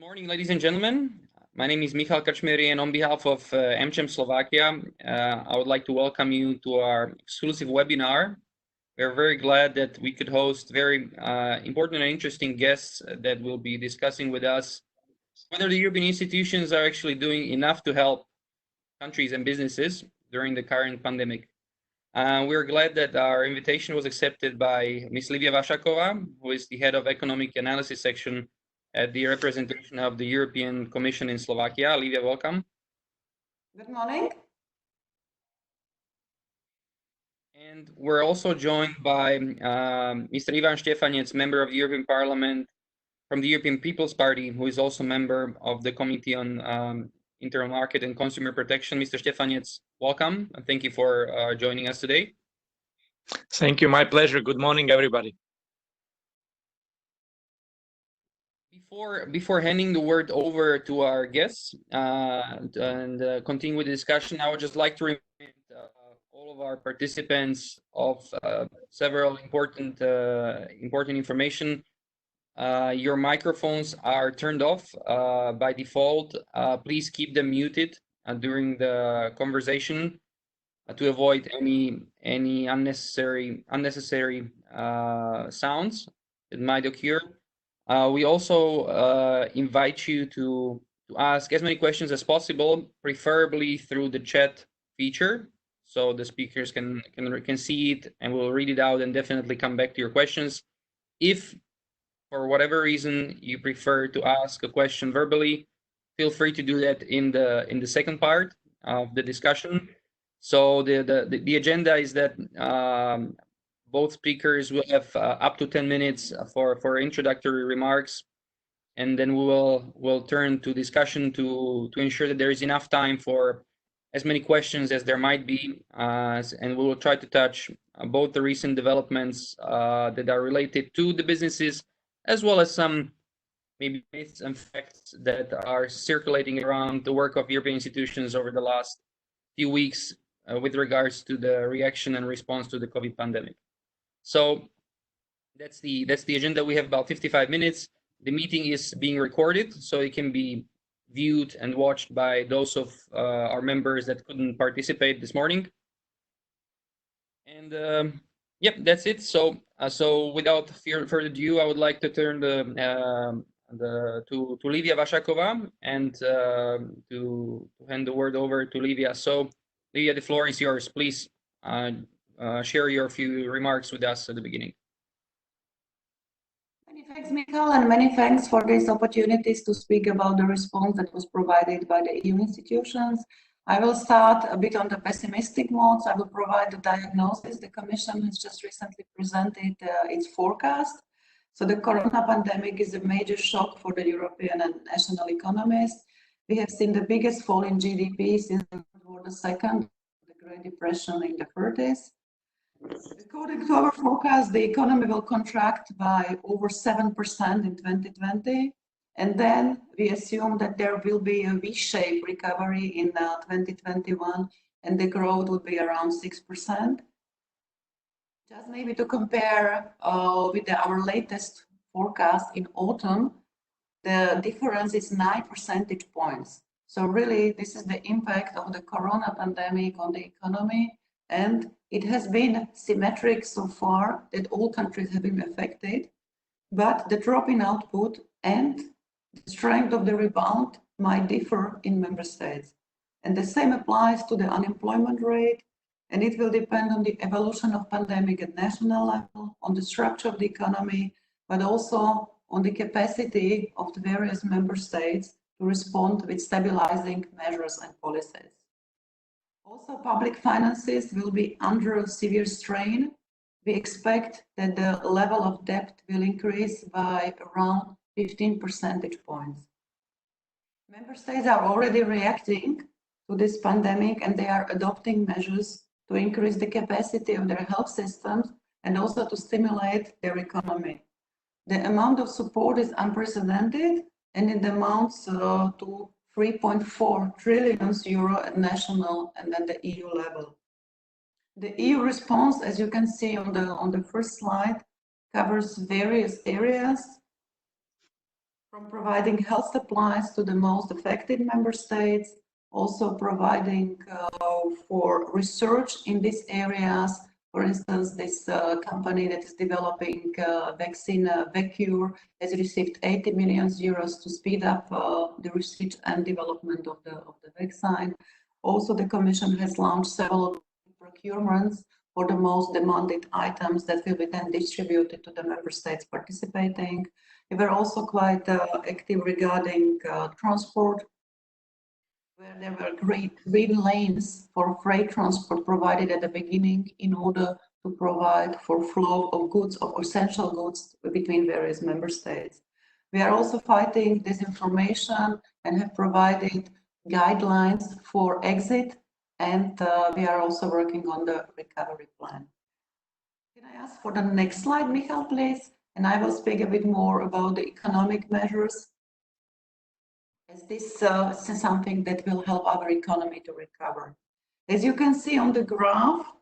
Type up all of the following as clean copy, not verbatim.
morning, ladies and gentlemen. My name is Michal Krčméry, and on behalf of AmCham Slovakia, I would like to welcome you to our exclusive webinar. We're very glad that we could host very important and interesting guests that will be discussing with us whether the European institutions are actually doing enough to help countries and businesses during the current pandemic. We're glad that our invitation was accepted by Ms. Lívia Vašáková, who is the head of economic analysis section at the representation of the European Commission in Slovakia. Lívia, welcome. Good morning. And we're also joined by Mr. Štefanec, member of the European Parliament from the European People's Party, who is also member of the Committee on Internal Market and Consumer Protection. Mr. Štefanec, welcome, and thank you for joining us today. Thank you, my pleasure. Good morning, everybody. Before handing the word over to our guests and continue with the discussion, I would just like to remind all of our participants of several important information. Your microphones are turned off by default. Please keep them muted during the conversation to avoid any unnecessary sounds that might occur. We also invite you to ask as many questions as possible, preferably through the chat feature, so the speakers can see it and we'll read it out and definitely come back to your questions. If for whatever reason you prefer to ask a question verbally, feel free to do that in the second part of the discussion. So the agenda is that both speakers will have up to 10 minutes for introductory remarks, and then we'll turn to discussion to ensure that there is enough time for as many questions as there might be, and we will try to touch both the recent developments that are related to the businesses, as well as some maybe myths and facts that are circulating around the work of European institutions over the last few weeks with regards to the reaction and response to the COVID pandemic. So that's the agenda. We have about 55 minutes. The meeting is being recorded, so it can be viewed and watched by those of our members that couldn't participate this morning. And yep, that's it. So without further ado, I would like to turn to Lívia Vašáková and to hand the word over to Lívia. So Lívia, the floor is yours. Please share your few remarks with us at the beginning. Many thanks, Michal, and many thanks for these opportunities to speak about the response that was provided by the EU institutions. I will start a bit on the pessimistic notes. I will provide the diagnosis. The Commission has just recently presented its forecast. So the corona pandemic is a major shock for the European and national economies. We have seen the biggest fall in GDP since World War II, the Great Depression in the 30s. According to our forecast, the economy will contract by over 7% in 2020. And then we assume that there will be a V-shaped recovery in 2021, and the growth will be around 6%. Just maybe to compare with our latest forecast in autumn, the difference is 9 percentage points. So really, this is the impact of the corona pandemic on the economy, and it has been symmetric so far that all countries have been affected, but the drop in output and the strength of the rebound might differ in member states. And the same applies to the unemployment rate, and it will depend on the evolution of pandemic at national level, on the structure of the economy, but also on the capacity of the various member states to respond with stabilizing measures and policies. Also, public finances will be under a severe strain. We expect that the level of debt will increase by around 15 percentage points. Member states are already reacting to this pandemic, and they are adopting measures to increase the capacity of their health systems and also to stimulate their economy. The amount of support is unprecedented, and it amounts to 3.4 trillion euro at national and at the EU level. The EU response, as you can see on the first slide, covers various areas. from providing health supplies to the most affected member states, also providing for research in these areas. For instance, this company that is developing vaccine, Vecure, has received 80 million euros to speed up the research and development of the vaccine. Also, the Commission has launched several procurements for the most demanded items that will be then distributed to the member states participating. We were also quite active regarding transport, where there were green lanes for freight transport provided at the beginning in order to provide for flow of goods, of essential goods between various member states. We are also fighting disinformation and have provided guidelines for exit, and we are also working on the recovery plan. Can I ask for the next slide, Michal, please? And I will speak a bit more about the economic measures, as this is something that will help our economy to recover. As you can see on the graph,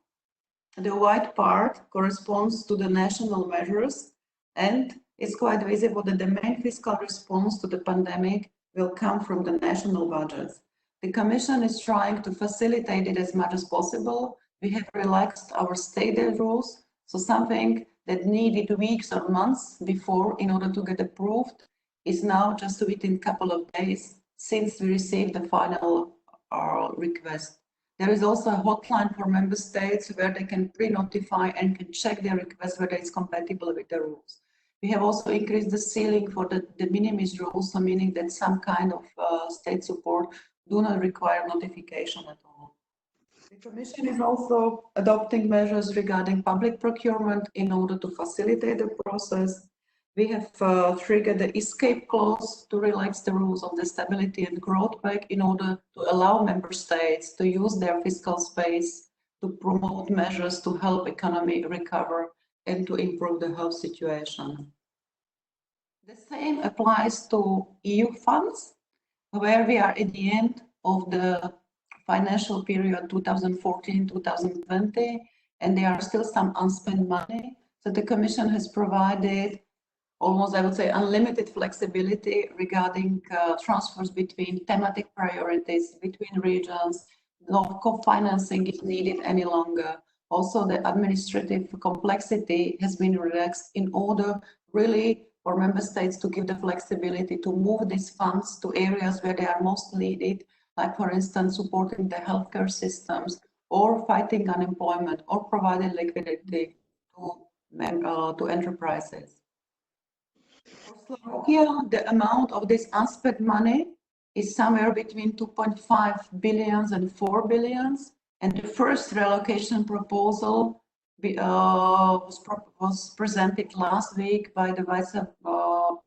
the white part corresponds to the national measures, and it's quite visible that the main fiscal response to the pandemic will come from the national budgets. The Commission is trying to facilitate it as much as possible. We have relaxed our state aid rules, so something that needed weeks or months before in order to get approved is now just within a couple of days since we received the final request. There is also a hotline for member states where they can pre-notify and can check their request whether it's compatible with the rules. We have also increased the ceiling for the de minimis rules, so meaning that some kind of state support do not require notification at all. The Commission is also adopting measures regarding public procurement in order to facilitate the process. We have triggered the escape clause to relax the rules of the Stability and Growth Pact in order to allow member states to use their fiscal space to promote measures to help economy recover and to improve the health situation. The same applies to EU funds, where we are at the end of the financial period 2014-2020, and there are still some unspent money. So the Commission has provided almost, I would say, unlimited flexibility regarding transfers between thematic priorities, between regions. No co-financing is needed any longer. Also, the administrative complexity has been relaxed in order really for member states to give the flexibility to move these funds to areas where they are most needed, like, for instance, supporting the healthcare systems or fighting unemployment or providing liquidity to enterprises. For Slovakia, the amount of this unspent money is somewhere between 2.5 billion and 4 billion. And the first relocation proposal was presented last week by the Vice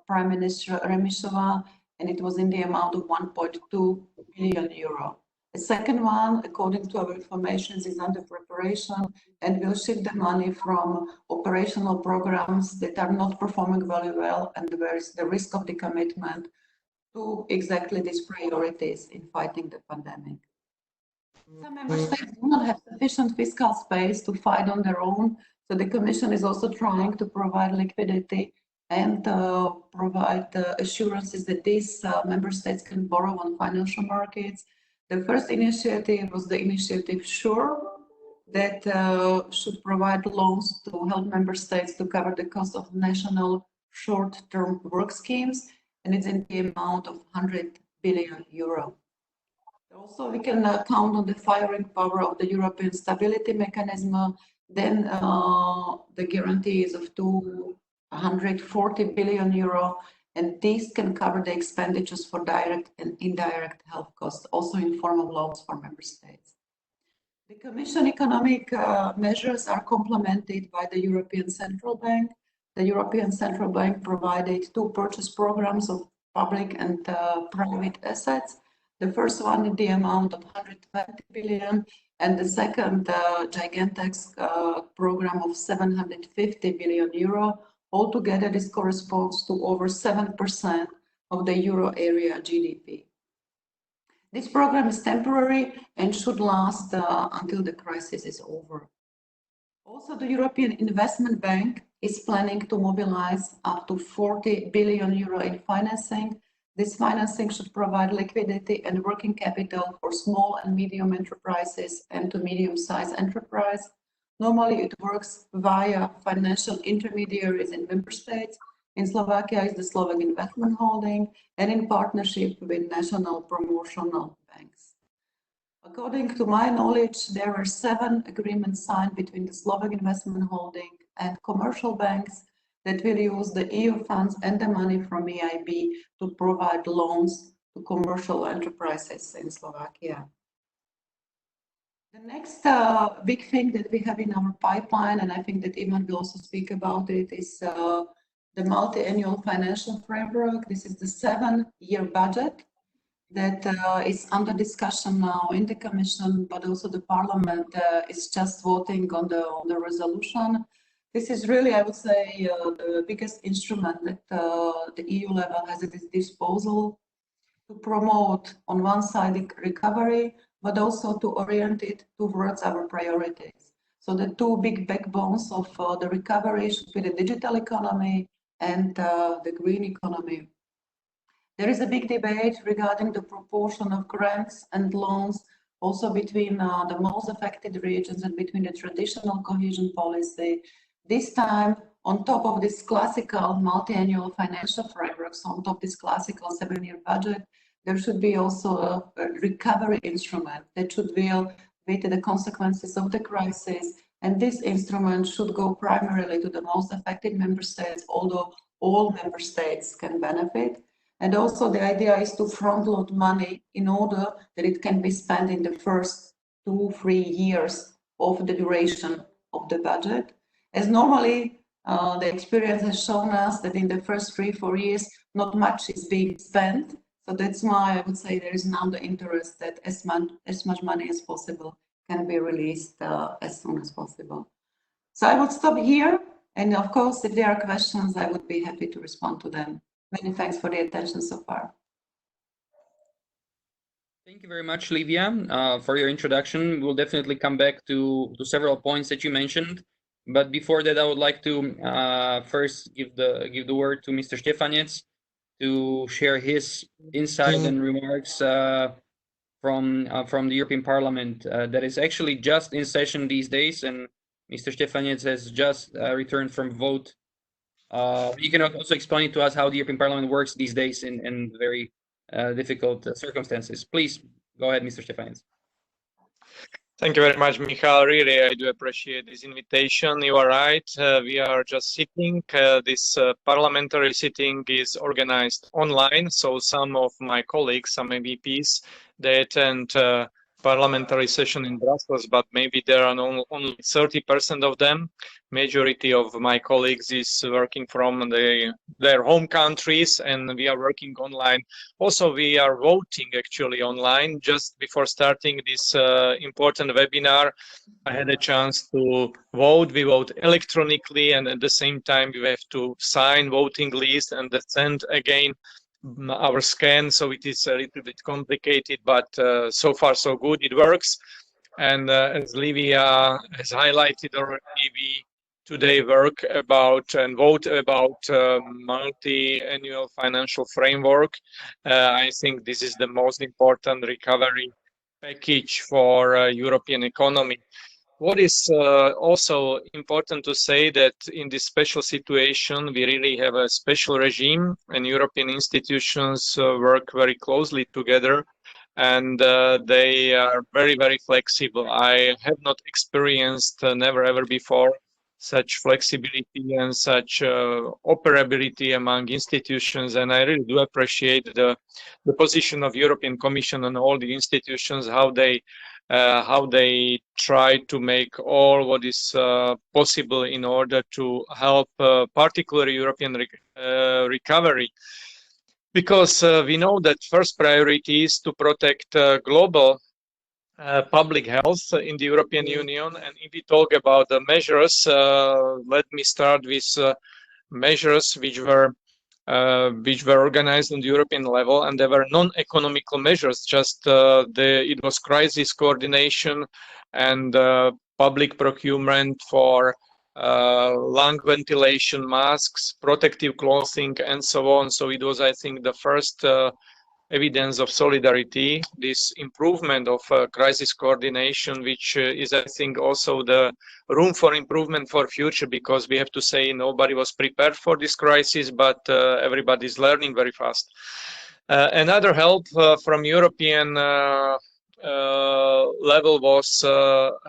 Prime Minister Remišová, and it was in the amount of 1.2 billion euro. The second one, according to our information, is under preparation and will shift the money from operational programs that are not performing very well and where is the risk of decommitment to exactly these priorities in fighting the pandemic. Some member states do not have sufficient fiscal space to fight on their own, so the Commission is also trying to provide liquidity and provide assurances that these member states can borrow on financial markets. The first initiative was the initiative SURE, that should provide loans to help member states to cover the cost of national short-term work schemes, and it's in the amount of 100 billion euro. Also, we can count on the firing power of the European Stability Mechanism. Then the guarantee is of 240 billion euro, and these can cover the expenditures for direct and indirect health costs, also in form of loans for member states. The Commission economic measures are complemented by the European Central Bank. The European Central Bank provided 2 purchase programs of public and private assets. The first one in the amount of 120 billion, and the second gigantic program of 750 billion euro. Altogether, this corresponds to over 7% of the euro area GDP. This program is temporary and should last until the crisis is over. Also, the European Investment Bank is planning to mobilize up to 40 billion euro in financing. This financing should provide liquidity and working capital for small and medium enterprises and to medium-sized enterprise. Normally, it works via financial intermediaries in member states. In Slovakia is the Slovak Investment Holding, and in partnership with national promotional banks. According to my knowledge, there are 7 agreements signed between the Slovak Investment Holding and commercial banks that will use the EU funds and the money from EIB to provide loans to commercial enterprises in Slovakia. The next big thing that we have in our pipeline, and I think that Ivan will also speak about it, is the multi-annual financial framework. This is the 7-year budget that is under discussion now in the Commission, but also the Parliament is just voting on the resolution. This is really, I would say, the biggest instrument that the EU level has at its disposal to promote, on one side, the recovery, but also to orient it towards our priorities. So the 2 big backbones of the recovery should be the digital economy and the green economy. There is a big debate regarding the proportion of grants and loans also between the most affected regions and between the traditional cohesion policy. This time, on top of this classical multi-annual financial framework, so on top of this classical 7-year budget, there should be also a recovery instrument that should deal with the consequences of the crisis. And this instrument should go primarily to the most affected member states, although all member states can benefit. And also the idea is to front load money in order that it can be spent in the first 2-3 years of the duration of the budget. As normally, the experience has shown us that in the first 3-4 years, not much is being spent. So that's why I would say there is now the interest that as much money as possible can be released as soon as possible. So I would stop here. And of course, if there are questions, I would be happy to respond to them. Many thanks for the attention so far. Thank you very much, Lívia, for your introduction. We'll definitely come back to several points that you mentioned. But before that, I would like to first give the word to Mr. Štefanec to share his insight and remarks from the European Parliament that is actually just in session these days, and Mr. Štefanec has just returned from vote. You can also explain to us how the European Parliament works these days in very difficult circumstances. Please go ahead, Mr. Štefanec. Thank you very much, Michal. Really, I do appreciate this invitation. You are right. We are just sitting. This parliamentary sitting is organized online. So some of my colleagues, some MEPs, they attend parliamentary session in Brussels, but maybe there are only 30% of them. Majority of my colleagues is working from their home countries, and we are working online. Also, we are voting actually online. Just before starting this important webinar, I had a chance to vote. We vote electronically, and at the same time, we have to sign voting list and send again our scan. So it is a little bit complicated, but so far so good. It works. And as Lívia has highlighted already, we today work about and vote about multi-annual financial framework. I think this is the most important recovery package for European economy. What is also important to say that in this special situation, we really have a special regime, and European institutions work very closely together, and they are very, very flexible. I have not experienced, never ever before, such flexibility and such operability among institutions, and I really do appreciate the position of European Commission and all the institutions, how they try to make all what is possible in order to help particularly European recovery. Because we know that first priority is to protect global public health in the European Union. And if we talk about the measures, let me start with measures which were organized on the European level, and they were non-economical measures. Just it was crisis coordination and public procurement for lung ventilation masks, protective clothing, and so on. So it was, I think, the first evidence of solidarity, this improvement of crisis coordination, which is, I think, also the room for improvement for future, because we have to say nobody was prepared for this crisis, but everybody is learning very fast. Another help from European level was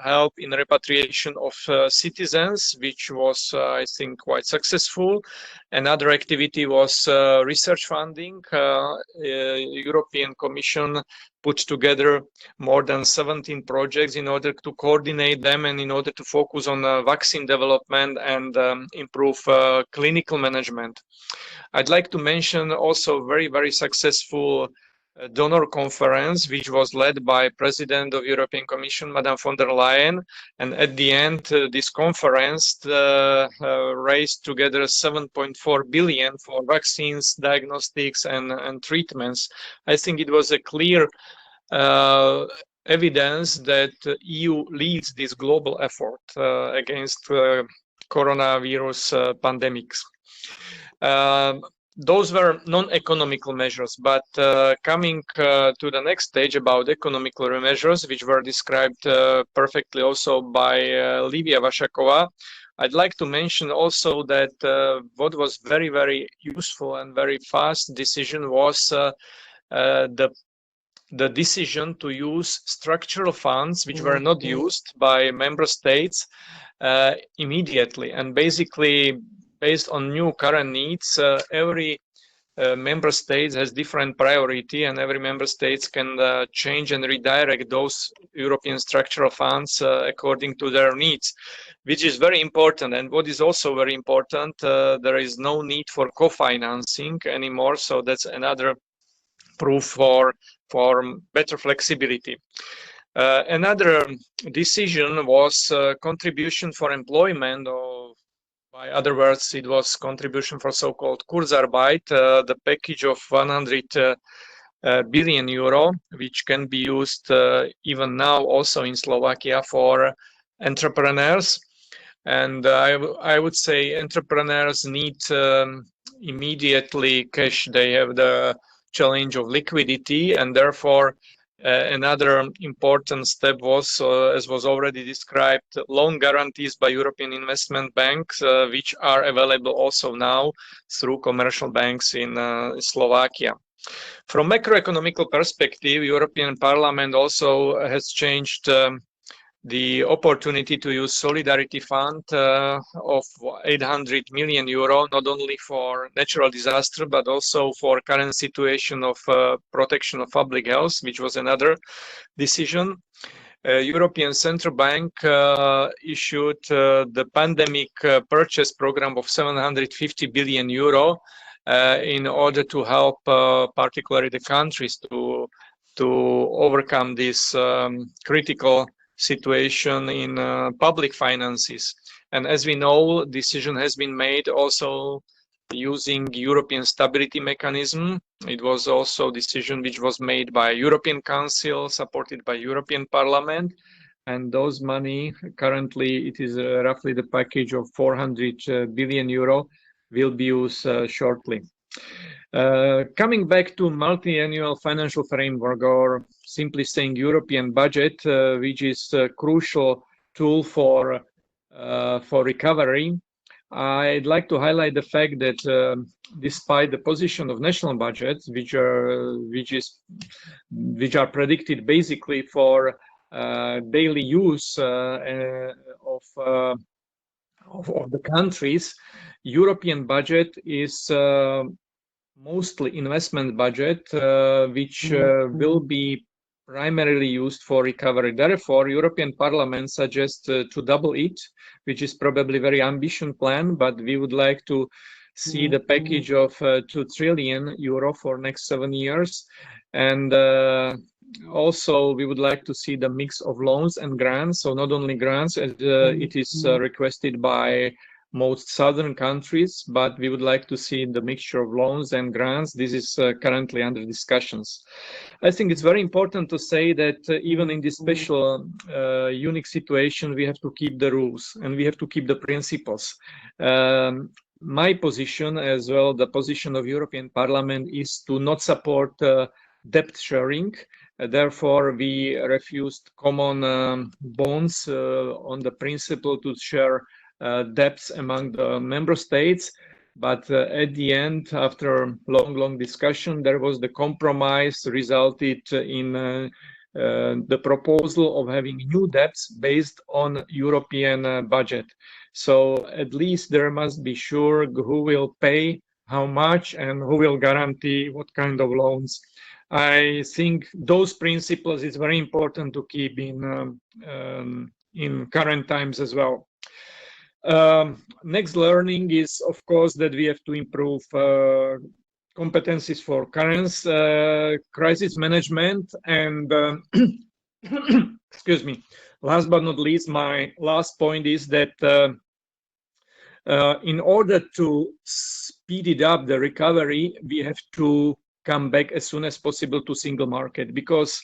help in repatriation of citizens, which was, I think, quite successful. Another activity was research funding. European Commission put together more than 17 projects in order to coordinate them and in order to focus on vaccine development and improve clinical management. I'd like to mention also very, very successful donor conference, which was led by President of European Commission, Madame von der Leyen. And at the end, this conference raised together 7.4 billion for vaccines, diagnostics, and treatments. I think it was a clear evidence that EU leads this global effort against coronavirus pandemics. Those were non-economical measures, but coming to the next stage about economical measures, which were described perfectly also by Lívia Vašáková, I'd like to mention also that what was very, very useful and very fast decision was the decision to use structural funds, which were not used by member states immediately. And basically, based on new current needs, every member state has different priority, and every member state can change and redirect those European structural funds according to their needs, which is very important. And what is also very important, there is no need for co-financing anymore, so that's another proof for better flexibility. Another decision was contribution for employment, or by other words, it was contribution for so-called Kurzarbeit, the package of 100 billion euro, which can be used even now also in Slovakia for entrepreneurs. And I would say entrepreneurs need immediately cash. They have the challenge of liquidity, and therefore another important step was, as was already described, loan guarantees by European investment banks, which are available also now through commercial banks in Slovakia. From macroeconomical perspective, European Parliament also has changed the opportunity to use Solidarity Fund of 800 million euro, not only for natural disaster, but also for current situation of protection of public health, which was another decision. European Central Bank issued the pandemic purchase program of 750 billion euro in order to help particularly the countries to overcome this critical situation in public finances. And as we know, decision has been made also using European Stability Mechanism. It was also a decision which was made by European Council, supported by European Parliament. And those money, currently it is roughly the package of 400 billion euro, will be used shortly. Coming back to multi-annual financial framework, or simply saying European budget, which is a crucial tool for recovery, I'd like to highlight the fact that despite the position of national budgets, which are predicted basically for daily use of the countries, European budget is mostly investment budget, which will be primarily used for recovery. Therefore, European Parliament suggests to double it, which is probably a very ambitious plan, but we would like to see the package of 2 trillion euro for next 7 years. And also, we would like to see the mix of loans and grants. So not only grants, as it is requested by most southern countries, but we would like to see the mixture of loans and grants. This is currently under discussions. I think it's very important to say that even in this special unique situation, we have to keep the rules and we have to keep the principles. My position, as well the position of European Parliament, is to not support debt sharing. Therefore, we refused common bonds on the principle to share debts among the member states. But at the end, after long discussion, there was the compromise resulted in the proposal of having new debts based on European budget. So at least there must be sure who will pay how much and who will guarantee what kind of loans. I think those principles is very important to keep in current times as well. Next learning is, of course, that we have to improve competencies for current crisis management. And excuse me, last but not least, my last point is that in order to speed it up, the recovery, we have to come back as soon as possible to single market, because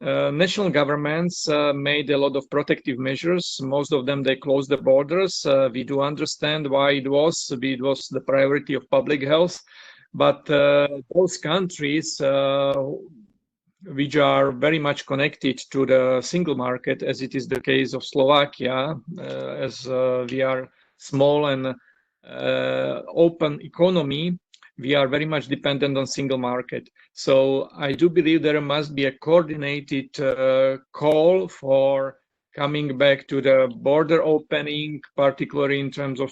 national governments made a lot of protective measures. Most of them, they closed the borders. We do understand why it was the priority of public health. But those countries which are very much connected to the single market, as it is the case of Slovakia, as we are small and open economy, we are very much dependent on single market. So I do believe there must be a coordinated call for coming back to the border opening, particularly in terms of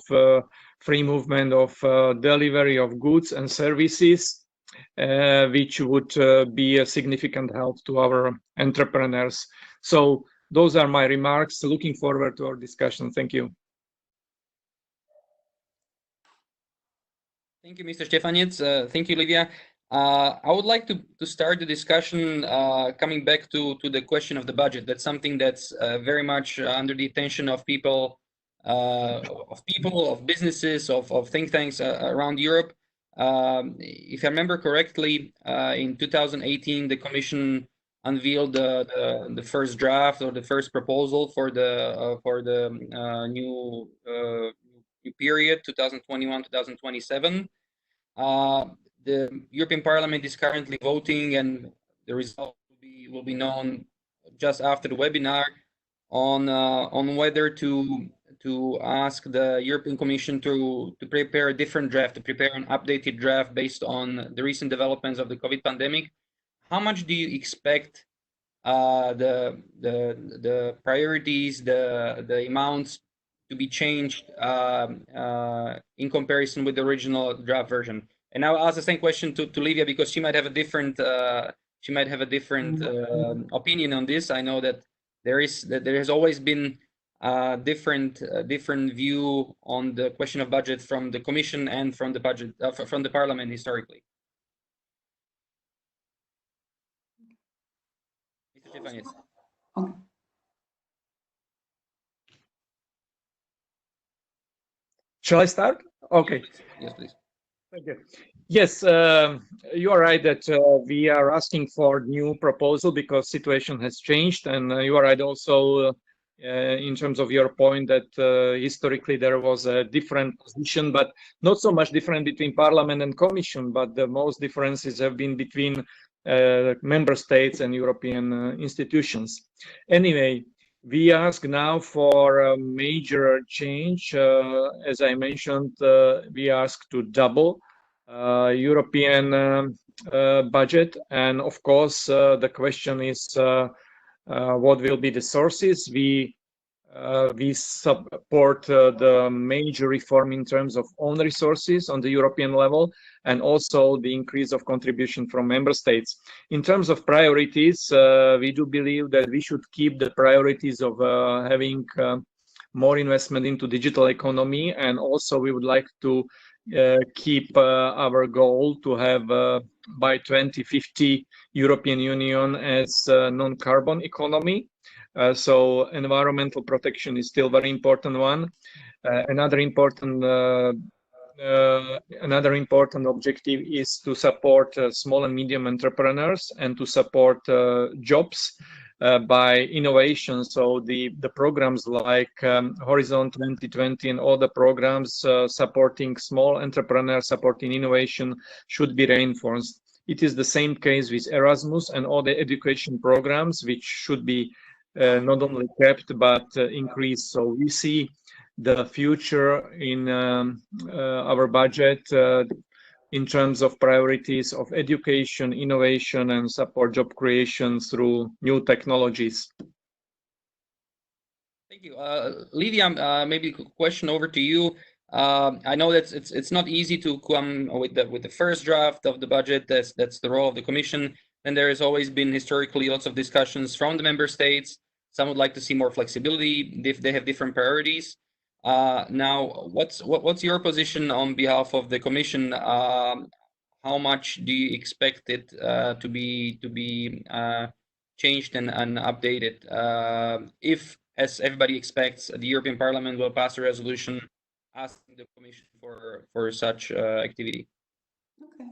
free movement of delivery of goods and services, which would be a significant help to our entrepreneurs. So those are my remarks. Looking forward to our discussion. Thank you. Thank you, Mr. Štefanec. Thank you, Lívia. I would like to start the discussion coming back to the question of the budget. That's something that's very much under the attention of people, of businesses, of think tanks around Europe. If I remember correctly, in 2018, the Commission unveiled the first draft or the first proposal for the new period, 2021-2027. The European Parliament is currently voting, and the result will be known just after the webinar on whether to ask the European Commission to prepare a different draft, to prepare an updated draft based on the recent developments of the COVID pandemic. How much do you expect the priorities, the amounts to be changed in comparison with the original draft version? And I'll ask the same question to Lívia, because she might have a different opinion on this. I know that there has always been different view on the question of budget from the Commission and from the budget from the Parliament historically. Mr. Štefanec. Okay. Shall I start? Okay. Yes, please. Thank you. Yes, you are right that we are asking for new proposal because situation has changed, and you are right also in terms of your point that historically there was a different position, but not so much different between Parliament and Commission, but the most differences have been between member states and European institutions. Anyway, we ask now for a major change. As I mentioned, we ask to double European budget, and of course the question is what will be the sources. We support the major reform in terms of own resources on the European level, and also the increase of contribution from member states. In terms of priorities, we do believe that we should keep the priorities of having more investment into digital economy, and also we would like to keep our goal to have by 2050 European Union as a non-carbon economy. So environmental protection is still very important one. Another important objective is to support small and medium entrepreneurs and to support jobs by innovation. So the programs like Horizon 2020 and all the programs supporting small entrepreneurs, supporting innovation should be reinforced. It is the same case with Erasmus and all the education programs, which should be not only kept but increased. So we see the future in our budget in terms of priorities of education, innovation, and support job creation through new technologies. Thank you. Lívia, maybe a question over to you. I know that it's not easy to come with the first draft of the budget. That's the role of the Commission. And there has always been historically lots of discussions from the member states. Some would like to see more flexibility if they have different priorities. Now, what's your position on behalf of the Commission? How much do you expect it to be changed and updated? If, as everybody expects, the European Parliament will pass a resolution asking the Commission for such activity. Okay.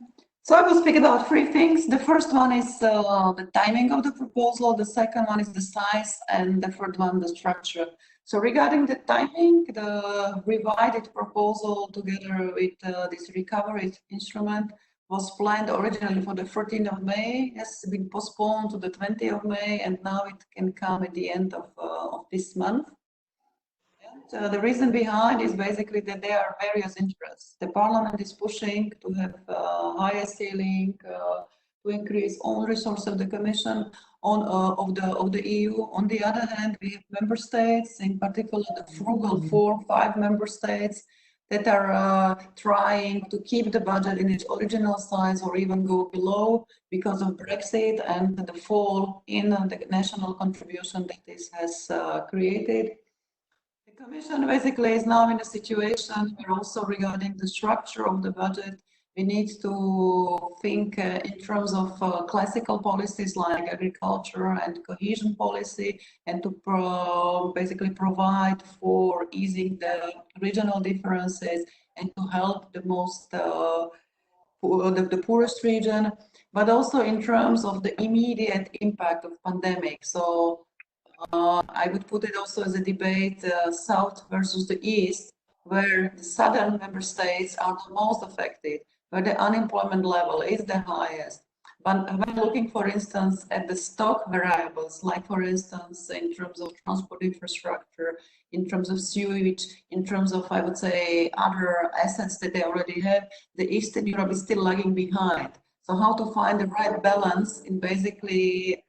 So I will speak about three things. The first one is the timing of the proposal. The second one is the size, and the third one, the structure. So regarding the timing, the revised proposal together with this recovery instrument was planned originally for the 13th of May, has been postponed to the 20th of May, and now it can come at the end of this month. And the reason behind is basically that there are various interests. The Parliament is pushing to have higher ceiling, to increase own resources of the Commission, of the EU. On the other hand, we have member states, in particular the frugal 4-5 member states, that are trying to keep the budget in its original size or even go below because of Brexit and the fall in the national contribution that this has created. The Commission basically is now in a situation where also regarding the structure of the budget, we need to think in terms of classical policies like agriculture and cohesion policy, and to basically provide for easing the regional differences and to help the most the poorest region, but also in terms of the immediate impact of pandemic. So I would put it also as a debate, South versus the East, where the southern member states are the most affected, where the unemployment level is the highest. But when looking, for instance, at the stock variables, like for instance, in terms of transport infrastructure, in terms of sewage, in terms of, I would say, other assets that they already have, the Eastern Europe is still lagging behind. So how to find the right balance in basically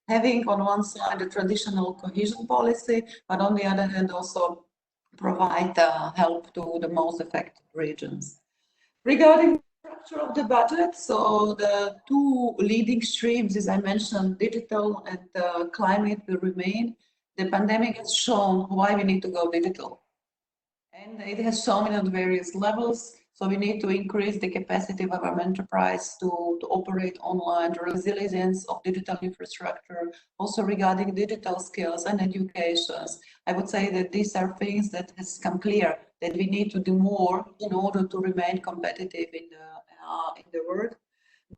having on one side a traditional cohesion policy, but on the other hand also provide help to the most affected regions. Regarding the structure of the budget, so the two leading streams, as I mentioned, digital and climate will remain. The pandemic has shown why we need to go digital. And it has shown it on various levels. So we need to increase the capacity of our enterprise to operate online, the resilience of digital infrastructure, also regarding digital skills and education. I would say that these are things that has come clear, that we need to do more in order to remain competitive in the world.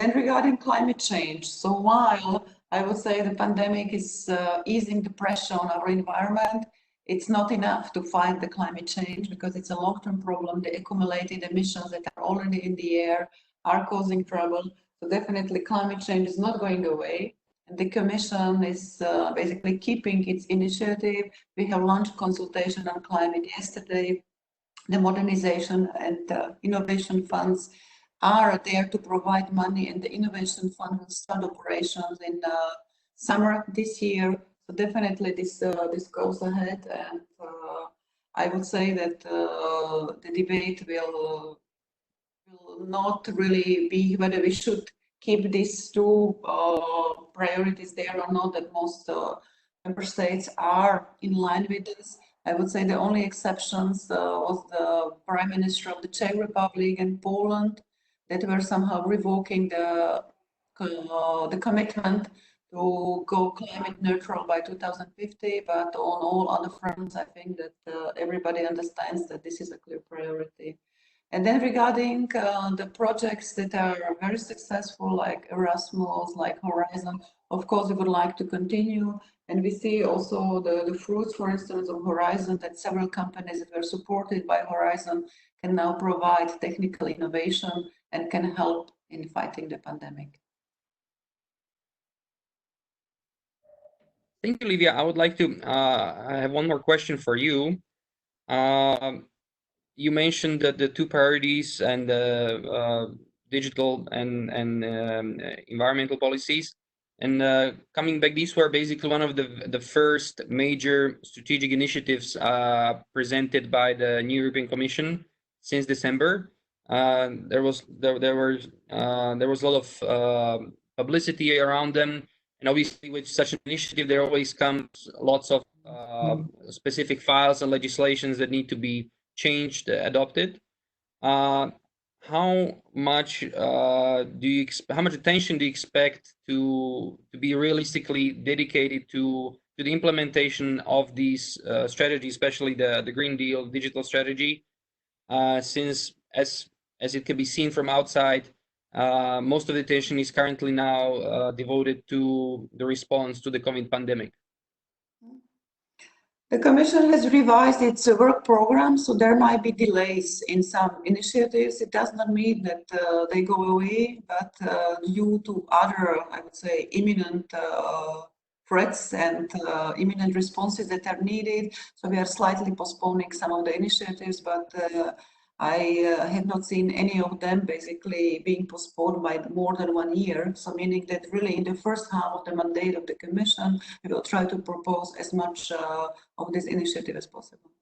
Then regarding climate change, so while I would say the pandemic is easing the pressure on our environment, it's not enough to fight the climate change because it's a long-term problem. The accumulated emissions that are already in the air are causing trouble. So definitely climate change is not going away. And the Commission is basically keeping its initiative. We have launched consultation on climate yesterday. The modernization and innovation funds are there to provide money, and the innovation fund will start operations in summer this year. So definitely this goes ahead, and I would say that the debate will not really be whether we should keep these two priorities there or not, that most member states are in line with this. I would say the only exceptions was the Prime Minister of the Czech Republic and Poland that were somehow revoking the commitment to go climate neutral by 2050, but on all other fronts, I think that everybody understands that this is a clear priority. And then regarding the projects that are very successful, like Erasmus, like Horizon, of course, we would like to continue. And we see also the fruits, for instance, of Horizon, that several companies that were supported by Horizon can now provide technical innovation and can help in fighting the pandemic. Thank you, Lívia. I would like to, I have one more question for you. You mentioned that the two priorities and digital and environmental policies. And coming back, these were basically one of the first major strategic initiatives presented by the new European Commission since December. There was a lot of publicity around them, and obviously with such an initiative, there always comes lots of specific files and legislations that need to be changed, adopted. How much how much attention do you expect to be realistically dedicated to the implementation of these strategies, especially the Green Deal digital strategy? Since as it can be seen from outside, most of the attention is currently now devoted to the response to the COVID pandemic. The Commission has revised its work program, so there might be delays in some initiatives. It does not mean that they go away, but due to other, I would say, imminent threats and imminent responses that are needed, so we are slightly postponing some of the initiatives, but I have not seen any of them basically being postponed by more than 1 year. So meaning that really in the first half of the mandate of the Commission, we will try to propose as much of this initiative as possible.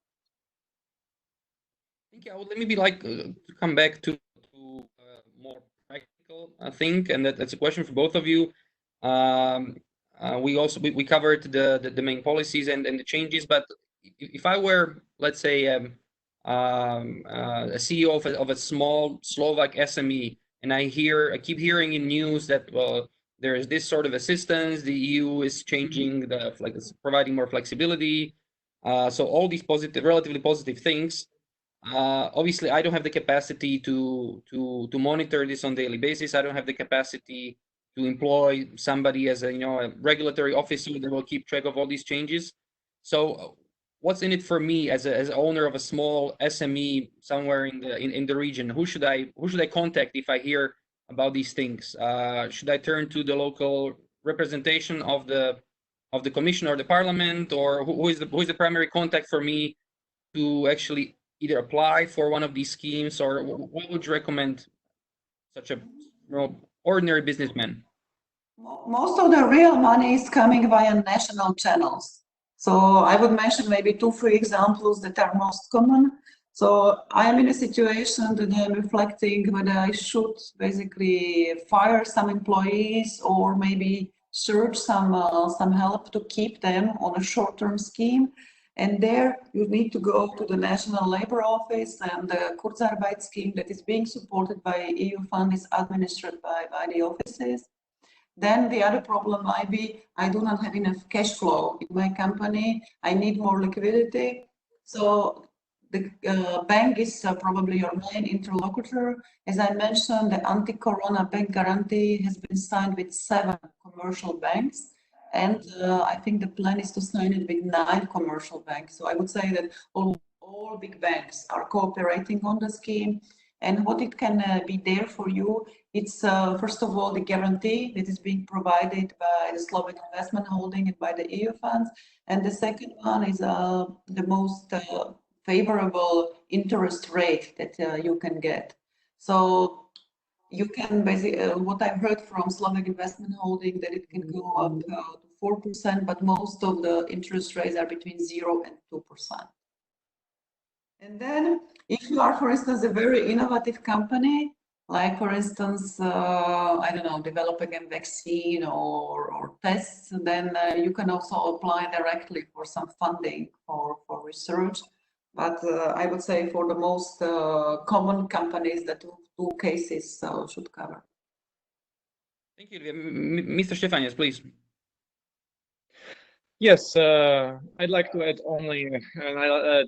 Thank you. I would maybe like to come back to more practical thing, and that's a question for both of you. We covered the main policies and the changes, but if I were, let's say, a CEO of a small Slovak SME, and I keep hearing in news that there is this sort of assistance, the EU is changing providing more flexibility, so all these relatively positive things. Obviously, I don't have the capacity to monitor this on a daily basis. I don't have the capacity to employ somebody as a regulatory officer that will keep track of all these changes. So what's in it for me as an owner of a small SME somewhere in the region? Who should I contact if I hear about these things? Should I turn to the local representation of the Commission or the Parliament, or who is the primary contact for me to actually either apply for one of these schemes, or what would you recommend such a ordinary businessman? Most of the real money is coming via national channels. So I would mention maybe 2-3 examples that are most common. So I am in a situation that I'm reflecting whether I should basically fire some employees or maybe search some help to keep them on a short-term scheme. And there you need to go to the National Labour Office, and the Kurzarbeit scheme that is being supported by EU fund is administered by the offices. Then the other problem might be I do not have enough cash flow in my company. I need more liquidity. So the bank is probably your main interlocutor. As I mentioned, the anti-corona bank guarantee has been signed with 7 commercial banks. And I think the plan is to sign it with 9 commercial banks. So I would say that all big banks are cooperating on the scheme. And what it can be there for you, it's first of all the guarantee that is being provided by the Slovak Investment Holding and by the EU funds. And the second one is the most favorable interest rate that you can get. So you can basically, what I've heard from Slovak Investment Holding, that it can go up to 4%, but most of the interest rates are between 0 and 2%. And then if you are, for instance, a very innovative company, like for instance, I don't know, developing a vaccine or tests, then you can also apply directly for some funding for research. But I would say for the most common companies, that 2 cases should cover. Thank you, Mr. Štefanec, please. Yes, I'd like to add only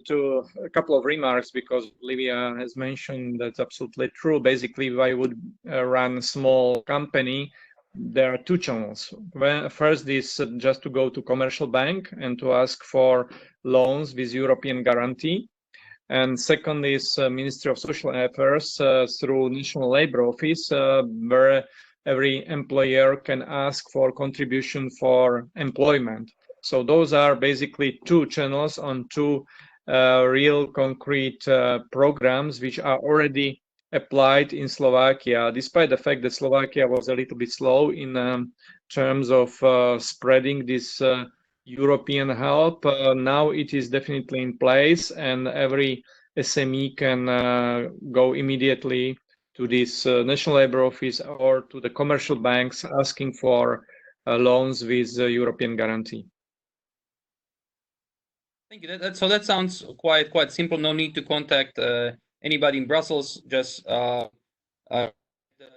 to a couple of remarks, because Lívia has mentioned that's absolutely true. Basically, if I would run a small company, there are two channels. First is just to go to commercial bank and to ask for loans with European guarantee. And second is Ministry of Social Affairs through National Labor Office, where every employer can ask for contribution for employment. So those are basically two channels on two real concrete programs which are already applied in Slovakia, despite the fact that Slovakia was a little bit slow in terms of spreading this European help. Now it is definitely in place, and every SME can go immediately to this National Labor Office or to the commercial banks asking for loans with European guarantee. Thank you. So that sounds quite simple. No need to contact anybody in Brussels. Just the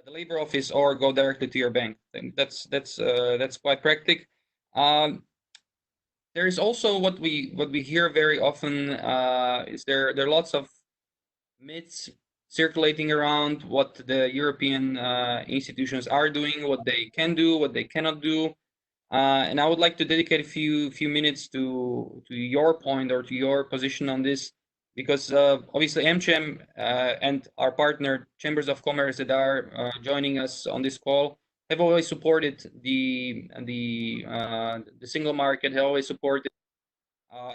labor office, or go directly to your bank. I think that's quite practical. There is also what we hear very often. Is there are lots of myths circulating around what the European institutions are doing, what they can do, what they cannot do. And I would like to dedicate a few minutes to your point, or to your position on this, because obviously AmCham and our partner Chambers of Commerce that are joining us on this call have always supported the single market, have always supported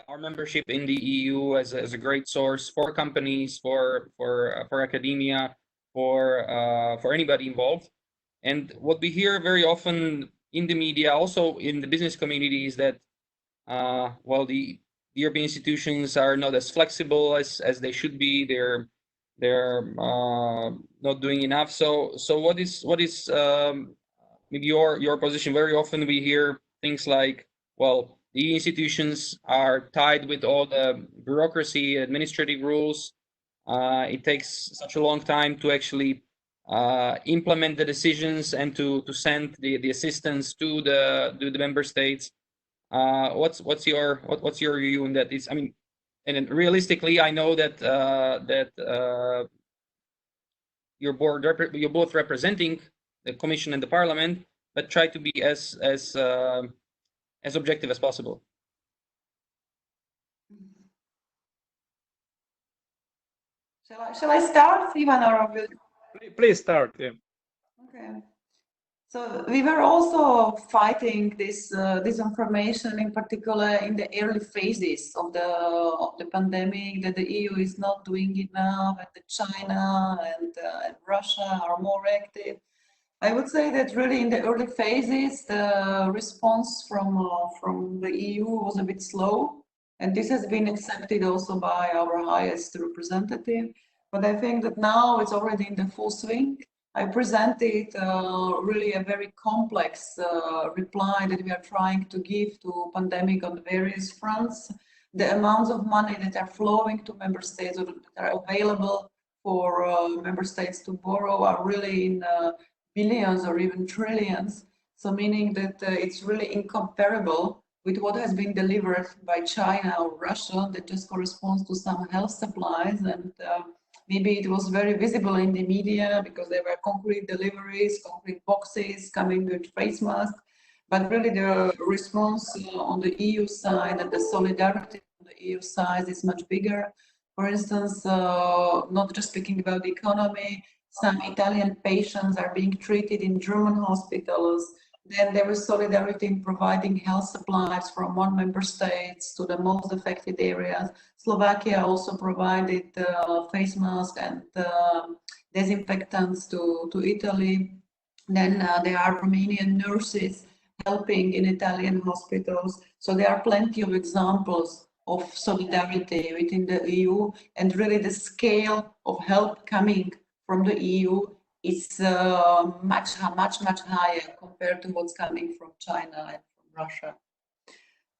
our membership in the EU as a great source for companies, for academia, for anybody involved. And what we hear very often in the media, also in the business community, is that well, the European institutions are not as flexible as they should be. They're not doing enough. So what is maybe your position? Very often we hear things like, well, the institutions are tied with all the bureaucracy, administrative rules. It takes such a long time to actually implement the decisions and to send the assistance to the member states. What's your view on that? I mean, and then realistically, I know that you're both representing the Commission and the Parliament, but try to be as objective as possible. Shall I start, Ivan, or will... Please start. Yeah. Okay. So we were also fighting this disinformation, in particular in the early phases of the pandemic, that the EU is not doing enough, and that China and Russia are more active. I would say that really in the early phases, the response from the EU was a bit slow, and this has been accepted also by our highest representative. But I think that now it's already in the full swing. I presented really a very complex reply that we are trying to give to pandemic on various fronts. The amounts of money that are flowing to member states, or that are available for member states to borrow, are really in billions or even trillions. So meaning that it's really incomparable with what has been delivered by China or Russia, that just corresponds to some health supplies. And maybe it was very visible in the media because there were concrete deliveries, concrete boxes coming with face masks. But really the response on the EU side and the solidarity on the EU side is much bigger. For instance, not just speaking about the economy, some Italian patients are being treated in German hospitals. Then there is solidarity in providing health supplies from one member state to the most affected areas. Slovakia also provided face masks and disinfectants to Italy. Then there are Romanian nurses helping in Italian hospitals. So there are plenty of examples of solidarity within the EU, and really the scale of help coming from the EU is much higher compared to what's coming from China and from Russia.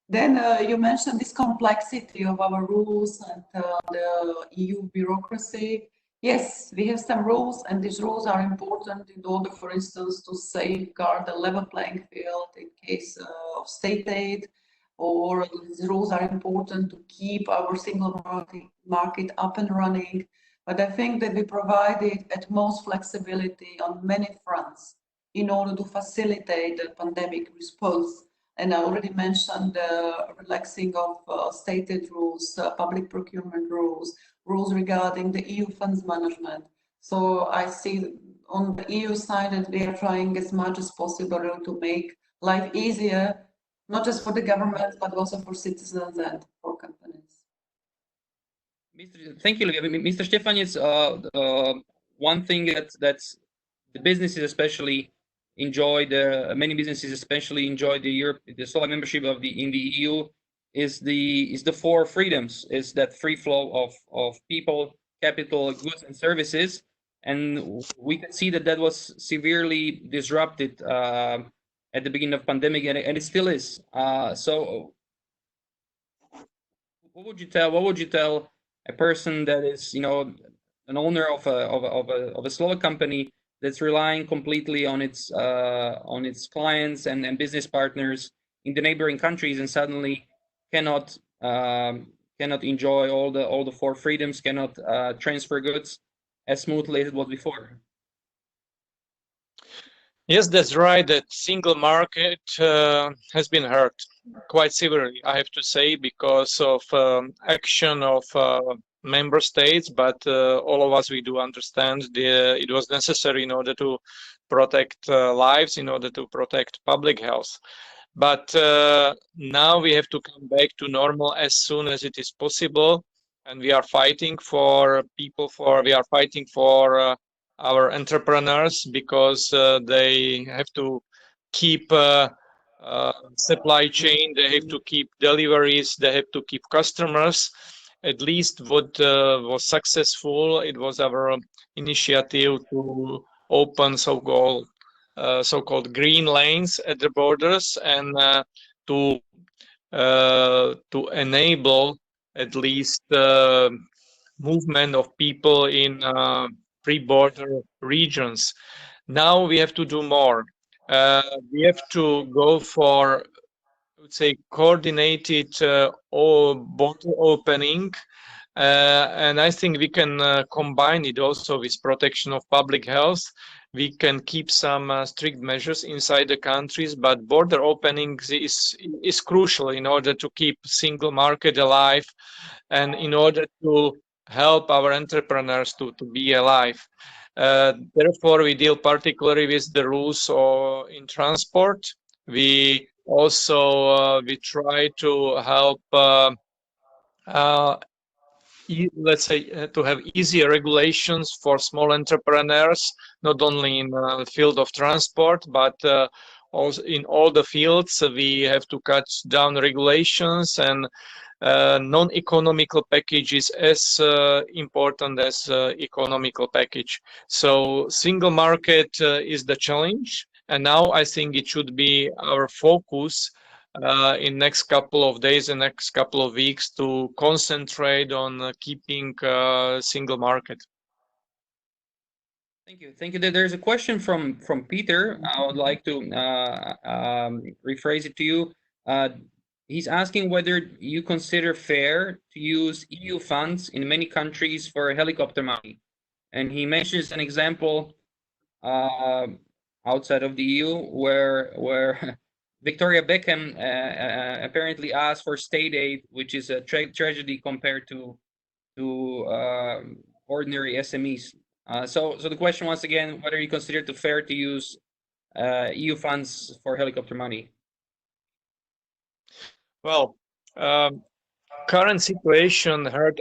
Then you mentioned this complexity of our rules and the EU bureaucracy. Yes, we have some rules, and these rules are important in order, for instance, to safeguard the level playing field in case of state aid. or these rules are important to keep our single market up and running. But I think that we provided at most flexibility on many fronts in order to facilitate the pandemic response. And I already mentioned the relaxing of stated rules, public procurement rules, rules regarding the EU funds management. So I see on the EU side that we are trying as much as possible to make life easier, not just for the government, but also for citizens and for companies. Thank you, Lívia. Mr. Štefanec, one thing that's the businesses especially enjoy, many businesses especially enjoy the Slovak membership in the EU is the four freedoms. Is that free flow of people, capital, goods, and services. And we can see that was severely disrupted at the beginning of pandemic, and it still is. So, what would you tell a person that is, an owner of a Slovak company that's relying completely on its clients and business partners in the neighboring countries, and suddenly cannot enjoy all the four freedoms, cannot transfer goods as smoothly as it was before? Yes, that's right. That single market has been hurt quite severely, I have to say, because of action of member states. But all of us, we do understand it was necessary in order to protect lives, in order to protect public health. But now we have to come back to normal as soon as it is possible, and we are fighting for people. We are fighting for our entrepreneurs, because they have to keep supply chain, they have to keep deliveries, they have to keep customers. At least what was successful, it was our initiative to open so-called green lanes at the borders, and to enable at least movement of people in pre-border regions. Now we have to do more. We have to go for, I would say, coordinated border opening, and I think we can combine it also with protection of public health. We can keep some strict measures inside the countries, but border openings is crucial in order to keep single market alive, and in order to help our entrepreneurs to be alive. Therefore, we deal particularly with the rules in transport. We also we try to help, let's say, to have easier regulations for small entrepreneurs, not only in the field of transport, but also in all the fields. We have to cut down regulations, and non-economical package is as important as economical package. So single market is the challenge, and now I think it should be our focus in next couple of days and next couple of weeks to concentrate on keeping single market. Thank you. Thank you. There's a question from Peter. I would like to rephrase it to you. He's asking whether you consider fair to use EU funds in many countries for helicopter money. And he mentions an example outside of the EU where Victoria Beckham apparently asked for state aid, which is a tragedy compared to ordinary SMEs. So the question once again, whether you consider it fair to use EU funds for helicopter money. Well, current situation hurt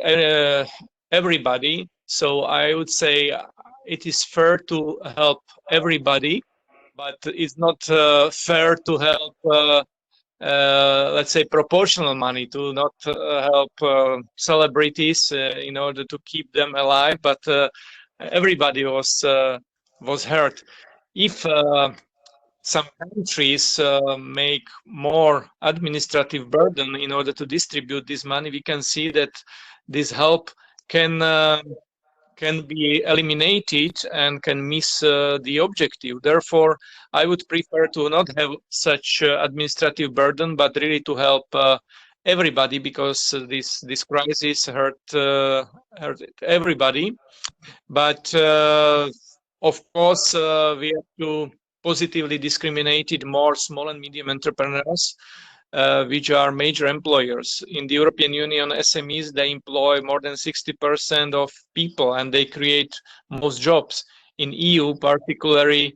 everybody, so I would say it is fair to help everybody, but it's not fair to help, let's say, proportional money, to not help celebrities in order to keep them alive, but everybody was hurt. If some countries make more administrative burden in order to distribute this money, we can see that this help can can be eliminated and can miss the objective. Therefore, I would prefer to not have such administrative burden, but really to help everybody, because this crisis hurt everybody. But of course, we have to positively discriminate more small and medium entrepreneurs, which are major employers. In the European Union, SMEs, they employ more than 60% of people, and they create most jobs. In EU, particularly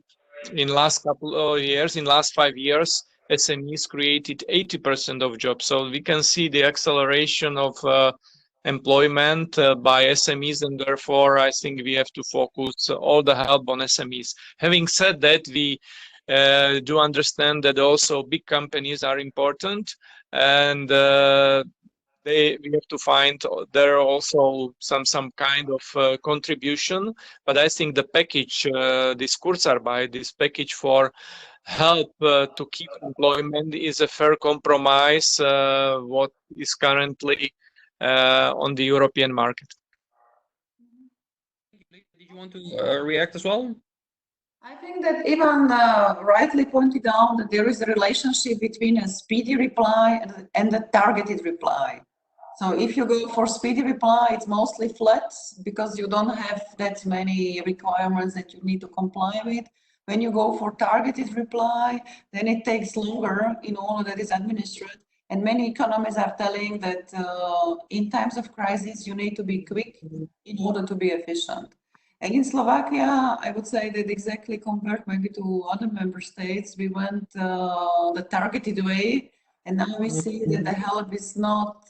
in last couple of years, in last 5 years, SMEs created 80% of jobs. So we can see the acceleration of employment by SMEs, and therefore I think we have to focus all the help on SMEs. Having said that, we do understand that also big companies are important, and we have to find there also some kind of contribution. But I think the package, this Kurzarbeit, this package for help to keep employment, is a fair compromise what is currently on the European market. Did you want to react as well? I think that Ivan rightly pointed out that there is a relationship between a speedy reply and a targeted reply. So if you go for speedy reply, it's mostly flat because you don't have that many requirements that you need to comply with. When you go for targeted reply, then it takes longer in all that is administered. And many economists are telling that in times of crisis, you need to be quick in order to be efficient. And in Slovakia, I would say that exactly compared maybe to other member states, we went the targeted way. And now we see that the help is not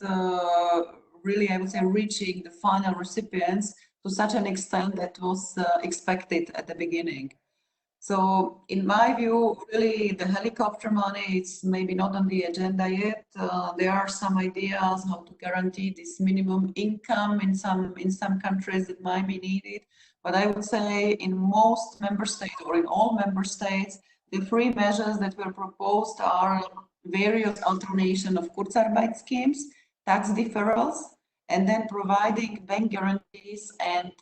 really, I would say, reaching the final recipients to such an extent that was expected at the beginning. So in my view, really the helicopter money is maybe not on the agenda yet. There are some ideas how to guarantee this minimum income in some countries that might be needed. But I would say in most member states, or in all member states, the three measures that were proposed are various alternation of Kurzarbeit schemes, tax deferrals, and then providing bank guarantees and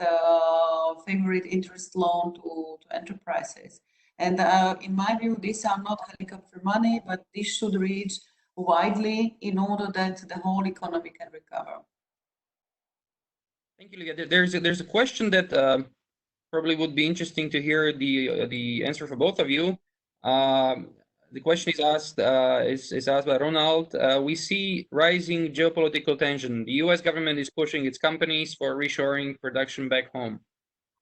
favorite interest loan to enterprises. And in my view, these are not helicopter money, but this should reach widely in order that the whole economy can recover. Thank you, Lívia. There's a question that probably would be interesting to hear the answer for both of you. The question is asked by Ronald. We see rising geopolitical tension. The US government is pushing its companies for reshoring production back home.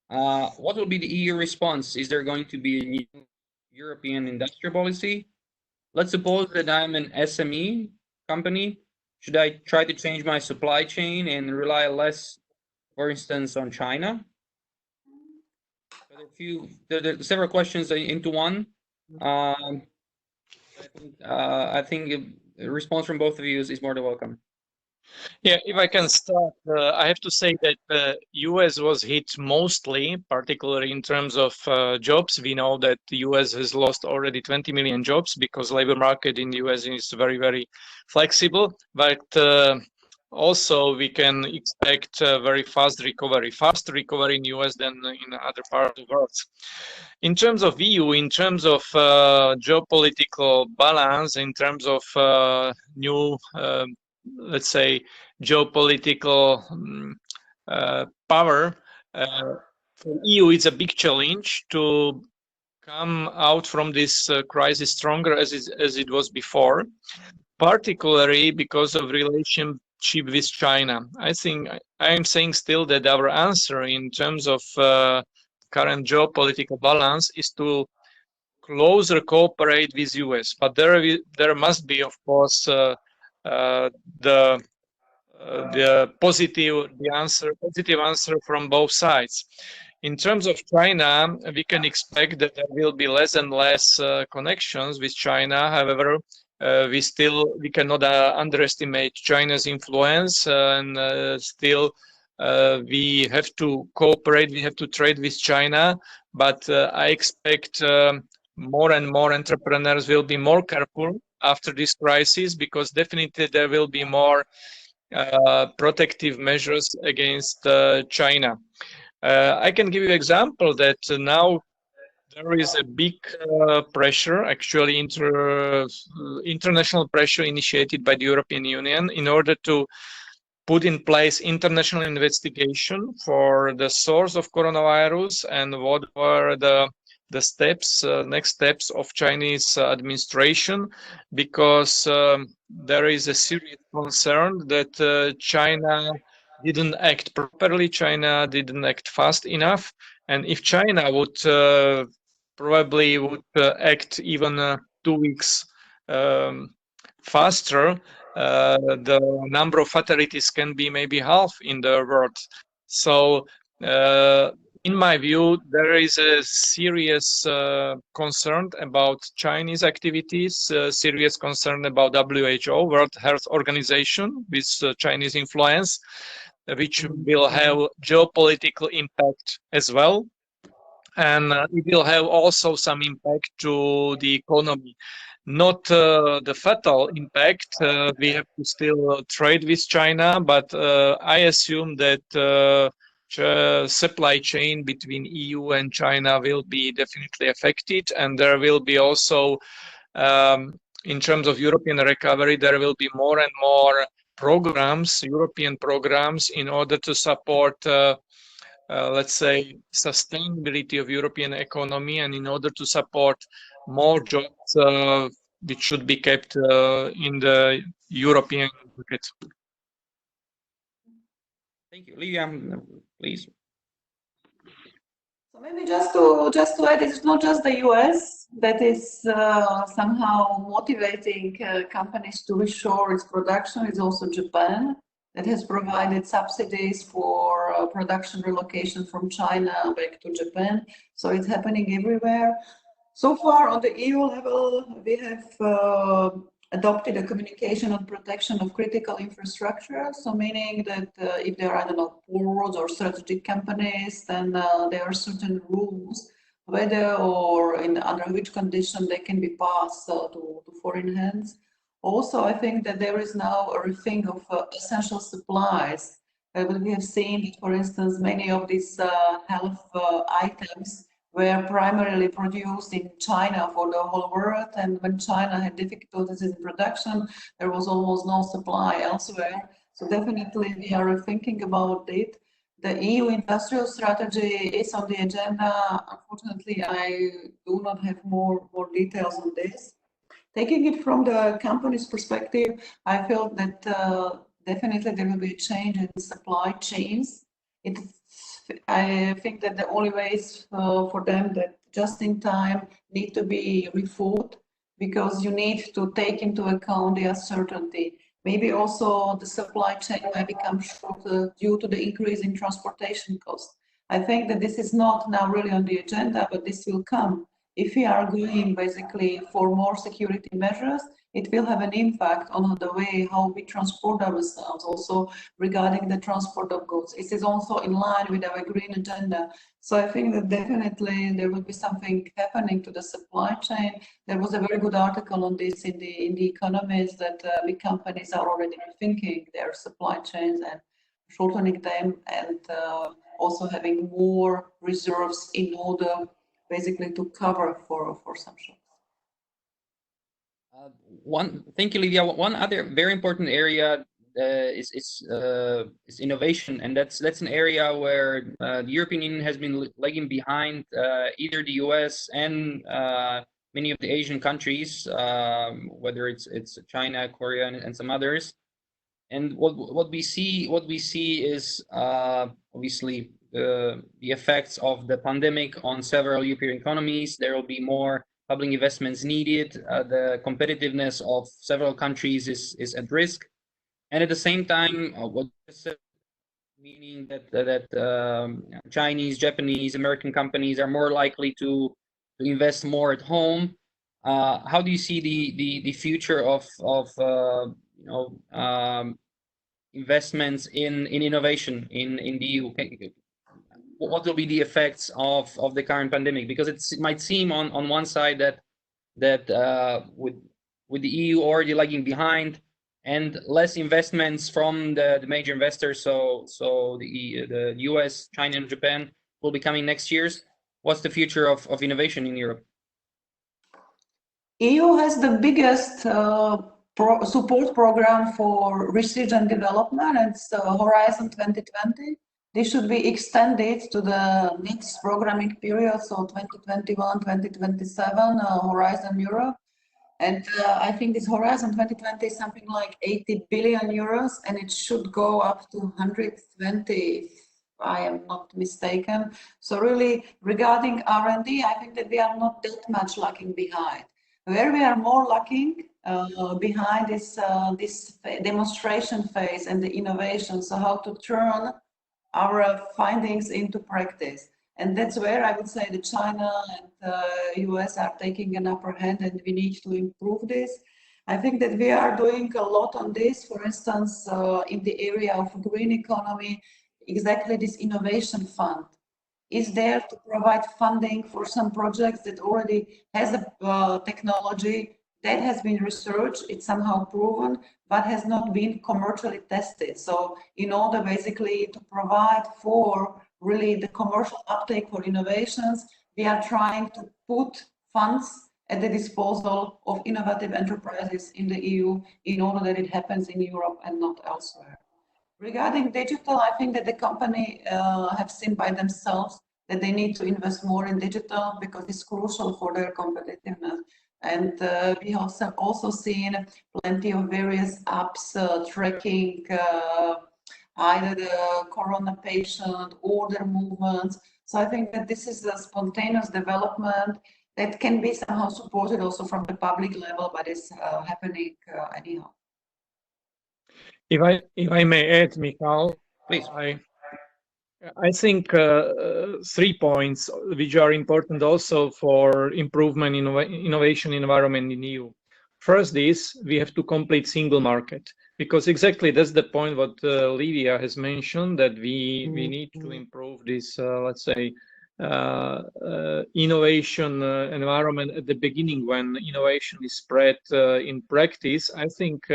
What will be the EU response? Is there going to be a new European industrial policy? Let's suppose that I'm an SME company. Should I try to change my supply chain and rely less, for instance, on China? There are several questions into one. I think a response from both of you is more than welcome. Yeah, if I can start, I have to say that the US was hit mostly, particularly in terms of jobs. We know that the US has lost already 20 million jobs because labor market in the US is very, very flexible. But also we can expect a very faster recovery in the US than in other parts of the world. In terms of EU, in terms of geopolitical balance, in terms of new, let's say, geopolitical power, for EU it's a big challenge to come out from this crisis stronger as it was before, particularly because of relationship with China. I think I am saying still that our answer in terms of current geopolitical balance is to closer cooperate with US, but there must be, of course, the positive answer from both sides. In terms of China, we can expect that there will be less and less connections with China. However, we cannot underestimate China's influence, and still we have to cooperate, we have to trade with China, but I expect more and more entrepreneurs will be more careful after this crisis, because definitely there will be more protective measures against China. I can give you an example that now there is a big pressure, actually international pressure initiated by the European Union in order to put in place international investigation for the source of coronavirus and what were the steps, next steps of Chinese administration, because there is a serious concern that China didn't act properly, China didn't act fast enough, and if China would probably would act even 2 weeks faster, the number of fatalities can be maybe half in the world. So in my view, there is a serious concern about Chinese activities, serious concern about WHO, World Health Organization, with Chinese influence, which will have geopolitical impact as well. And it will have also some impact to the economy. Not the fatal impact, we have to still trade with China, but I assume that supply chain between EU and China will be definitely affected, and there will be also, in terms of European recovery, there will be more and more programs, European programs, in order to support let's say, sustainability of European economy, and in order to support more jobs which should be kept in the European market. Thank you. Lívia, please. So maybe just to add, it's not just the US that is somehow motivating companies to reshore its production. It's also Japan that has provided subsidies for production relocation from China back to Japan. So it's happening everywhere. So far on the EU level, we have adopted a communication on protection of critical infrastructure. So meaning that if there are, I don't know, ports or strategic companies, then there are certain rules, whether or under which condition they can be passed to foreign hands. Also, I think that there is now a rethink of essential supplies. We have seen that, for instance, many of these health items were primarily produced in China for the whole world, and when China had difficulties in production, there was almost no supply elsewhere. So definitely we are thinking about it. The EU industrial strategy is on the agenda. Unfortunately, I do not have more details on this. Taking it from the company's perspective, I feel that definitely there will be a change in supply chains. I think that the only ways for them that just in time need to be rethought, because you need to take into account the uncertainty. Maybe also the supply chain might become shorter due to the increase in transportation costs. I think that this is not now really on the agenda, but this will come. If we are going basically for more security measures, it will have an impact on the way how we transport ourselves, also regarding the transport of goods. It is also in line with our green agenda. So I think that definitely there will be something happening to the supply chain. There was a very good article on this in the Economist that big companies are already rethinking their supply chains and shortening them, and also having more reserves in order basically to cover for some shocks. Thank you, Lívia. One other very important area is innovation, and that's an area where the European Union has been lagging behind either the US and many of the Asian countries, whether it's China, Korea, and some others. And what we see is obviously the effects of the pandemic on several European economies. There will be more public investments needed. The competitiveness of several countries is at risk, and at the same time, meaning that Chinese, Japanese, American companies are more likely to invest more at home. How do you see the future of investments in innovation in the EU? What will be the effects of the current pandemic? Because it might seem on one side that with the EU already lagging behind and less investments from the major investors, so the US, China, and Japan, will be coming next years. What's the future of innovation in Europe? EU has the biggest support program for research and development. It's Horizon 2020. This should be extended to the next programming period, so 2021, 2027, Horizon Europe. And I think this Horizon 2020 is something like 80 billion euros, and it should go up to 120, if I am not mistaken. So really, regarding R&D, I think that we are not that much lagging behind. Where we are more lagging behind is this demonstration phase and the innovation, so how to turn our findings into practice. And that's where I would say that China and US are taking an upper hand, and we need to improve this. I think that we are doing a lot on this. For instance, in the area of green economy, exactly this innovation fund is there to provide funding for some projects that already has a technology that has been researched, it's somehow proven, but has not been commercially tested. So in order basically to provide for really the commercial uptake for innovations, we are trying to put funds at the disposal of innovative enterprises in the EU in order that it happens in Europe and not elsewhere. Regarding digital, I think that the company have seen by themselves that they need to invest more in digital because it's crucial for their competitiveness. And we have also seen plenty of various apps tracking either the corona patient or their movements. So I think that this is a spontaneous development that can be somehow supported also from the public level, but it's happening anyhow. If I may add, Michal, please. I think 3 points which are important also for improvement in innovation environment in EU. First is we have to complete single market, because exactly that's the point what Lívia has mentioned, that we need to improve this, let's say, innovation environment at the beginning when innovation is spread in practice. I think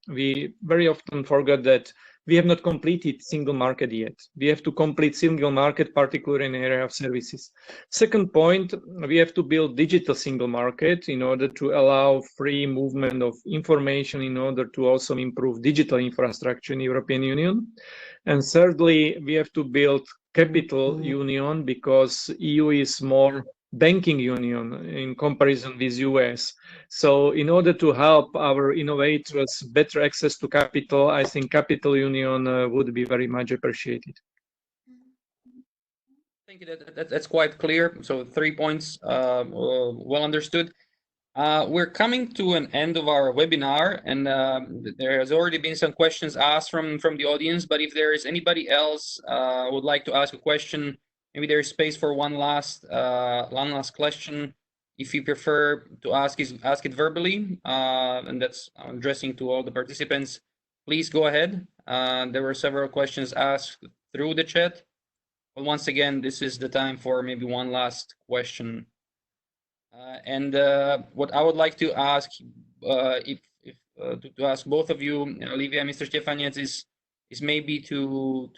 we very often forget that we have not completed single market yet. We have to complete single market, particularly in the area of services. Second point, we have to build digital single market in order to allow free movement of information, in order to also improve digital infrastructure in the European Union. And thirdly, we have to build capital union, because EU is more banking union in comparison with US. So in order to help our innovators better access to capital, I think capital union would be very much appreciated. Thank you. That's quite clear. So 3 points, well understood. We're coming to an end of our webinar, and there has already been some questions asked from the audience, but if there is anybody else would like to ask a question, maybe there's space for one last question. If you prefer to ask it verbally, and that's addressing to all the participants, please go ahead. There were several questions asked through the chat, but once again, this is the time for maybe one last question. And what I would like to ask, to ask both of you, Lívia and Mr. Štefanec, is maybe to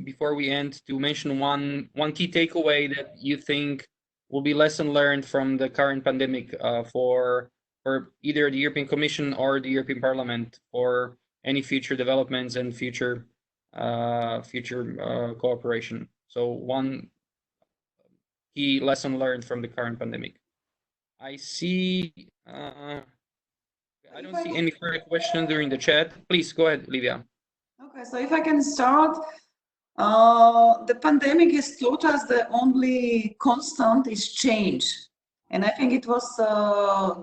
before we end, to mention one key takeaway that you think will be lesson learned from the current pandemic for either the European Commission or the European Parliament for any future developments and future cooperation. So one key lesson learned from the current pandemic. I see. I don't see any further questions during the chat. Please go ahead, Lívia. Okay, so if I can start, the pandemic has taught us the only constant is change. And I think it was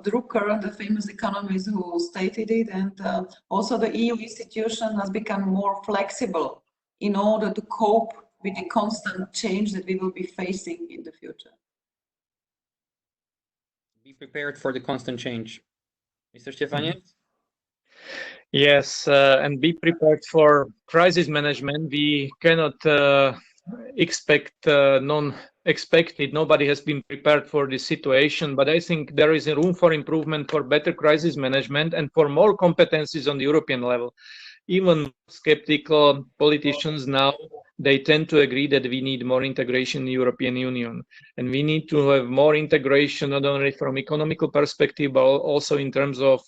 Drucker, the famous economist, who stated it. And also the EU institution has become more flexible in order to cope with the constant change that we will be facing in the future. Be prepared for the constant change. Mr. Štefanec? Yes, and be prepared for crisis management. We cannot expect non-expected. Nobody has been prepared for this situation, but I think there is a room for improvement for better crisis management and for more competencies on the European level. Even skeptical politicians now they tend to agree that we need more integration in the European Union. And we need to have more integration, not only from economical perspective, but also in terms of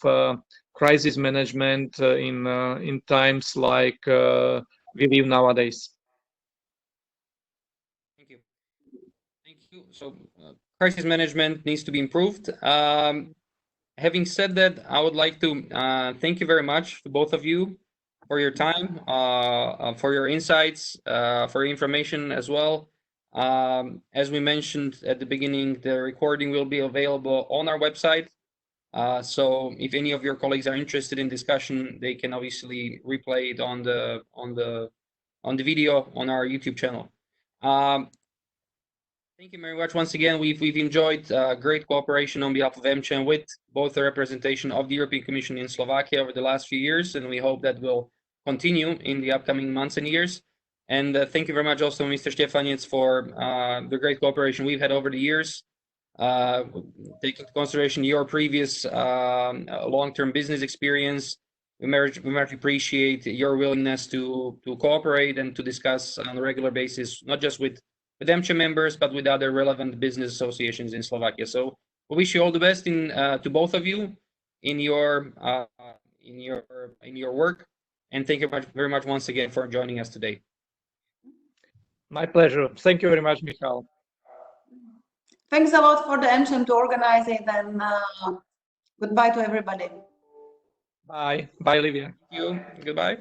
crisis management in times like we live nowadays. Thank you. Thank you. So crisis management needs to be improved. Having said that, I would like to thank you very much to both of you for your time, for your insights, for your information as well. As we mentioned at the beginning, the recording will be available on our website. So if any of your colleagues are interested in discussion, they can obviously replay it on the video on our YouTube channel. Thank you very much once again. We've enjoyed great cooperation on behalf of AmCham with both the representation of the European Commission in Slovakia over the last few years, and we hope that will continue in the upcoming months and years. And thank you very much also, Mr. Štefanec, for the great cooperation we've had over the years. Taking into consideration your previous long-term business experience, we much appreciate your willingness to cooperate and to discuss on a regular basis, not just with AmCham members, but with other relevant business associations in Slovakia. So we wish you all the best to both of you in your work, and thank you very much once again for joining us today. My pleasure. Thank you very much, Michal. Thanks a lot for the AmCham to organize it, and goodbye to everybody. Bye. Bye, Lívia. Thank you. Goodbye.